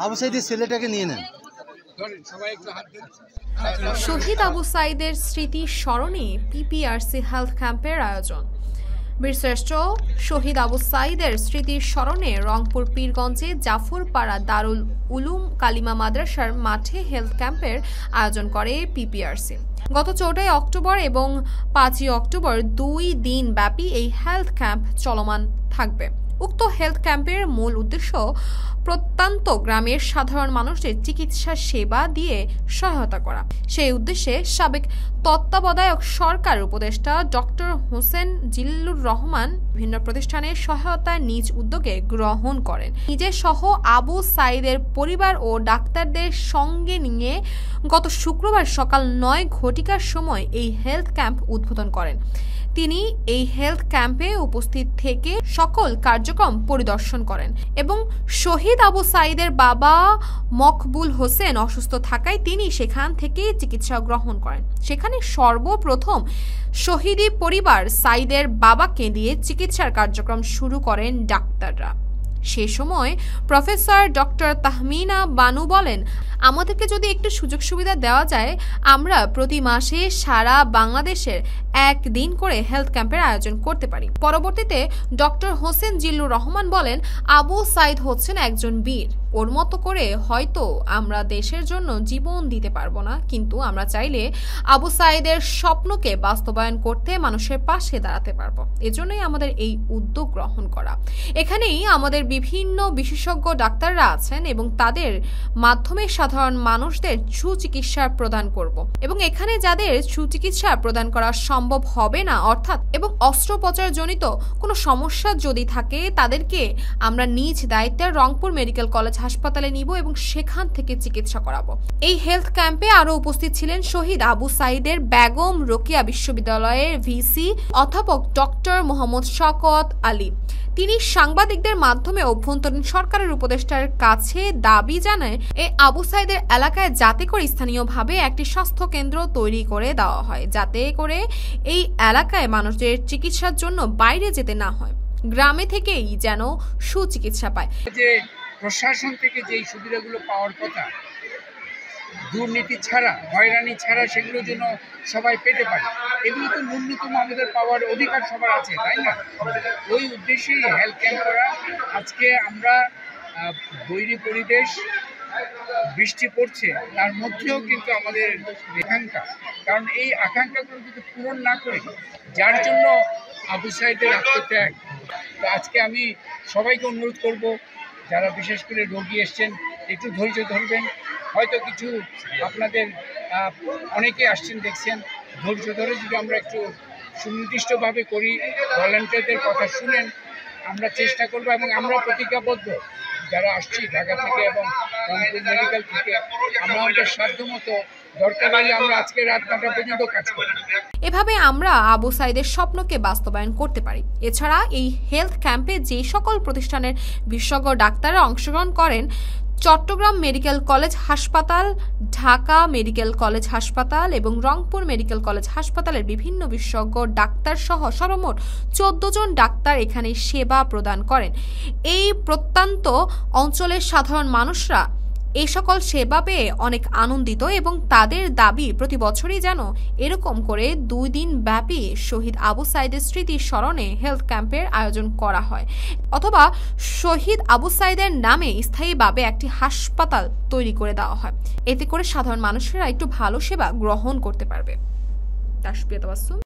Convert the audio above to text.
আবু সাইদের ছেলেটাকে নিয়ে নেন। শহীদ আবু সাইদের স্মৃতি স্মরণে পিপিআরসি হেলথ ক্যাম্পের আয়োজন। বীরশ্রেষ্ঠ শহীদ আবু সাইদের স্মৃতির স্মরণে রংপুর পীরগঞ্জে জাফরপাড়া দারুল উলুম কালিমা মাদ্রাসার মাঠে হেলথ ক্যাম্পের আয়োজন করে পিপিআরসি। গত 14 অক্টোবর এবং 5 অক্টোবর 2 দিন ব্যাপী এই হেলথ ক্যাম্প চলমান থাকবে। উক্ত হেলথ ক্যাম্পের মূল উদ্দেশ্য প্রত্যন্ত গ্রামের সাধারণ মানুষদের চিকিৎসা সেবা দিয়ে সহায়তা করা। সেই উদ্দেশ্যে সাবেক তত্ত্বাবধায়ক সরকার উপদেষ্টা ডক্টর হোসেন জিল্লুর রহমান বিভিন্ন প্রতিষ্ঠানের সহায়তা নিজ উদ্যোগে গ্রহণ করেন। নিজে সহ আবু সাইদের পরিবার ও ডাক্তারদের সঙ্গে নিয়ে গত শুক্রবার সকাল 9 ঘটিকার সময় এই হেলথ ক্যাম্প উদ্বোধন করেন। তিনি এই হেলথ ক্যাম্পে উপস্থিত থেকে সকল কার্যক্রম পরিদর্শন করেন এবং শহীদ আবু সাইদের বাবা মকবুল হোসেন অসুস্থ থাকায় তিনি সেখান থেকে চিকিৎসা গ্রহণ করেন। সেখানে সর্বপ্রথম শহীদি পরিবার সাইদের বাবাকে দিয়ে চিকিৎসার কার্যক্রম শুরু করেন ডাক্তাররা। সে সময় প্রফেসর ডক্টর তাহমিনা বানু বলেন, আমাদেরকে যদি একটু সুযোগ সুবিধা দেওয়া যায়, আমরা প্রতি মাসে সারা বাংলাদেশের 1 দিন করে হেলথ ক্যাম্পের আয়োজন করতে পারি। পরবর্তীতে ডক্টর হোসেন জিল্লুর রহমান বলেন, আবু সাইদ হচ্ছেন একজন বীর। ওর মতো করে হয়তো আমরা দেশের জন্য জীবন দিতে পারবো না, কিন্তু আমরা চাইলে আবু সাইদের স্বপ্নকে বাস্তবায়ন করতে মানুষের পাশে দাঁড়াতে পারবো। এজন্যই আমাদের এই উদ্যোগ গ্রহণ করা। এখানেই আমাদের বিভিন্ন বিশেষজ্ঞ ডাক্তাররা আছেন এবং তাদের মাধ্যমে সাধারণ মানুষদের সুচিকিৎসা প্রদান করব। এবং এখানে যাদের সুচিকিৎসা প্রদান করা সম্ভব হবে না, অর্থাৎ এবং অস্ত্রোপচার জনিত কোনো সমস্যা যদি থাকে, তাদেরকে আমরা নিজ দায়িত্বে রংপুর মেডিকেল কলেজ হাসপাতালে নিব এবং সেখান থেকে চিকিৎসা করাবো। এই হেলথ ক্যাম্পে আরো উপস্থিত ছিলেন শহীদ আবু সাইদের বেগম রোকেয়া বিশ্ববিদ্যালয়ের ভিসি অধ্যাপক ডক্টর মোহাম্মদ শওকত আলী। তিনি সাংবাদিকদের মাধ্যমে অভ্যন্তরীণ সরকারের উপদেষ্টার কাছে দাবি জানায়, এই আবু সাইদের এলাকায় যাতে করে স্থানীয়ভাবে একটি স্বাস্থ্য কেন্দ্র তৈরি করে দেওয়া হয়, যাতে করে এই এলাকায় মানুষদের চিকিৎসার জন্য বাইরে যেতে না হয়, গ্রামে থেকেই যেন সুচিকিৎসা পায়। যে প্রশাসন থেকে যেই সুবিধাগুলো পাওয়ার কথা, দুর্নীতি ছাড়া, হয়রানি ছাড়া, সেগুলো যেন সবাই পেতে পারে, এগুলো তো ন্যূনতম আমাদের পাওয়ার অধিকার সবার আছে, তাই না? ওই উদ্দেশ্যেই হেলথ ক্যাম্প করা। আজকে আমরা বৈরী পরিবেশ, বৃষ্টি পড়ছে, তার মধ্যেও কিন্তু আমাদের আকাঙ্ক্ষা, কারণ এই আকাঙ্ক্ষাগুলো যদি পূরণ না করি, যার জন্য আবু সাইদের আত্মত্যাগ, তো আজকে আমি সবাইকে অনুরোধ করব, যারা বিশেষ করে রোগী এসছেন, একটু ধৈর্য ধরবেন। হয়তো কিছু আপনাদের অনেকে আসছেন দেখছেন, ধৈর্য ধরে যদি আমরা একটু সুনির্দিষ্টভাবে করি, ভলান্টিয়ারদের কথা শুনেন, আমরা চেষ্টা করব এবং আমরা প্রতিজ্ঞাবদ্ধ যারা আসছি ঢাকা থেকে এবং রংপুর মেডিকেল থেকে, আমরা আমাদের সাধ্যমতো দরকার হলে আমরা আজকে রাত 9টা পর্যন্ত কাজ করি। এভাবে আমরা আবু সাইদের স্বপ্নকে বাস্তবায়ন করতে পারি। এছাড়া এই হেলথ ক্যাম্পে যে সকল প্রতিষ্ঠানের বিশেষজ্ঞ ডাক্তাররা অংশগ্রহণ করেন, চট্টগ্রাম মেডিকেল কলেজ হাসপাতাল, ঢাকা মেডিকেল কলেজ হাসপাতাল এবং রংপুর মেডিকেল কলেজ হাসপাতালের বিভিন্ন বিশেষজ্ঞ ডাক্তার সহ সর্বমোট 14 জন ডাক্তার এখানে সেবা প্রদান করেন। এই প্রত্যন্ত অঞ্চলের সাধারণ মানুষরা এই সকল সেবা পেয়ে অনেক আনন্দিত এবং তাদের দাবি প্রতি বছরই যেন এরকম করে 2 দিন ব্যাপী শহীদ আবু সাইদের স্মৃতির স্মরণে হেলথ ক্যাম্পের আয়োজন করা হয়, অথবা শহীদ আবু সাইদের নামে স্থায়ীভাবে একটি হাসপাতাল তৈরি করে দেওয়া হয়। এতে করে সাধারণ মানুষেরা একটু ভালো সেবা গ্রহণ করতে পারবে। তাসবিয়া তাবাসসুম।